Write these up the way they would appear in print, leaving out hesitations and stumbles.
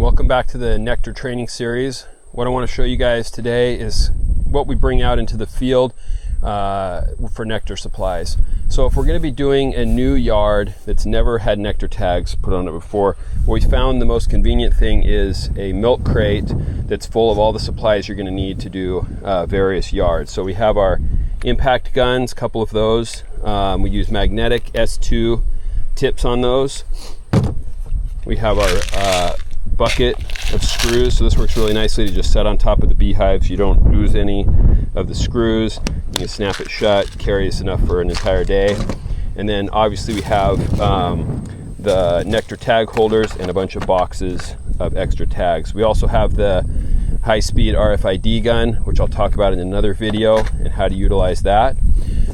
Welcome back to the Nectar training series. What I want to show you guys today is what we bring out into the field for nectar supplies. So if we're going to be doing a new yard that's never had nectar tags put on it before, what we found the most convenient thing is a milk crate that's full of all the supplies you're going to need to do various yards. So we have our impact guns, a couple of those. We use magnetic S2 tips on those. We have our bucket of screws, so this works really nicely to just set on top of the beehives. You don't lose any of the screws. You can snap it shut, carries enough for an entire day. And then obviously we have the nectar tag holders and a bunch of boxes of extra tags. We also have the high-speed RFID gun, which I'll talk about in another video and how to utilize that.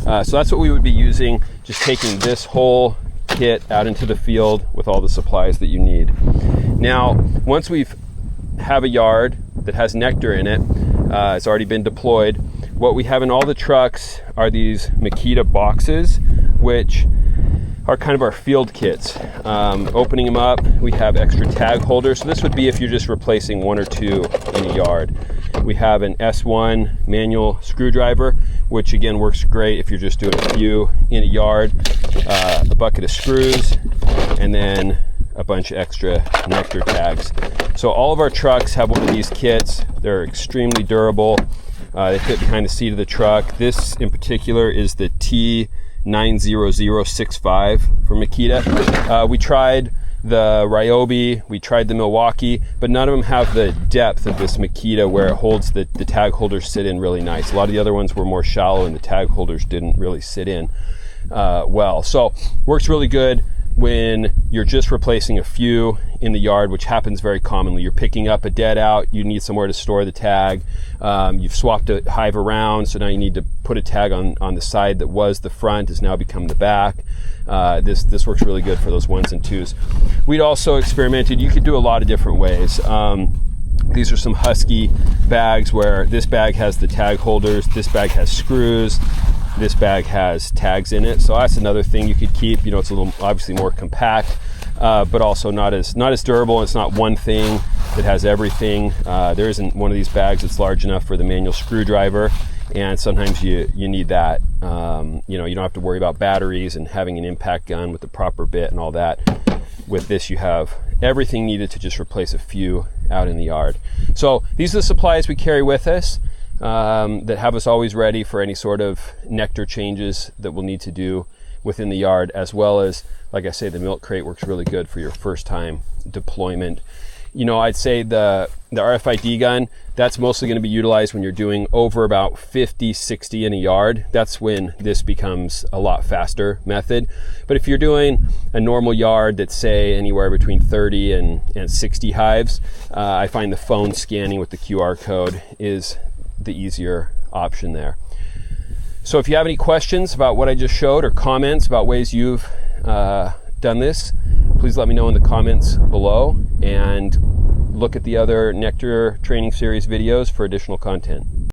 So that's what we would be using, just taking this whole kit out into the field with all the supplies that you need. Now, once we have a yard that has nectar in it, it's already been deployed, what we have in all the trucks are these Makita boxes, which are kind of our field kits. Opening them up, we have extra tag holders. So this would be if you're just replacing one or two in a yard. We have an S1 manual screwdriver, which again works great if you're just doing a few in a yard. A bucket of screws, and then a bunch of extra nectar tags. So all of our trucks have one of these kits. They're extremely durable. They fit behind the seat of the truck. This in particular is the T90065 from Makita. We tried the Ryobi, we tried the Milwaukee, but none of them have the depth of this Makita where it holds the tag holders sit in really nice. A lot of the other ones were more shallow and the tag holders didn't really sit in well. So works really good when you're just replacing a few in the yard, which happens very commonly. You're picking up a dead out, you need somewhere to store the tag. You've swapped a hive around, so now you need to put a tag on the side that was the front, has now become the back. This works really good for those ones and twos. We'd also experimented, you could do a lot of different ways. These are some Husky bags where this bag has the tag holders, this bag has screws, this bag has tags in it. So that's another thing you could keep. You know, it's a little obviously more compact, but also not as durable. It's not one thing that has everything. There isn't one of these bags that's large enough for the manual screwdriver, and sometimes you need that. You know, you don't have to worry about batteries and having an impact gun with the proper bit and all that. With this, you have everything needed to just replace a few out in the yard. So these are the supplies we carry with us that have us always ready for any sort of nectar changes that we'll need to do within the yard, as well as, like I say, the milk crate works really good for your first time deployment. You know, I'd say the RFID gun, that's mostly going to be utilized when you're doing over about 50, 60 in a yard. That's when this becomes a lot faster method. But if you're doing a normal yard that's, say, anywhere between 30 and 60 hives, I find the phone scanning with the QR code is the easier option there. So if you have any questions about what I just showed or comments about ways you've done this, please let me know in the comments below, and look at the other Nectar training series videos for additional content.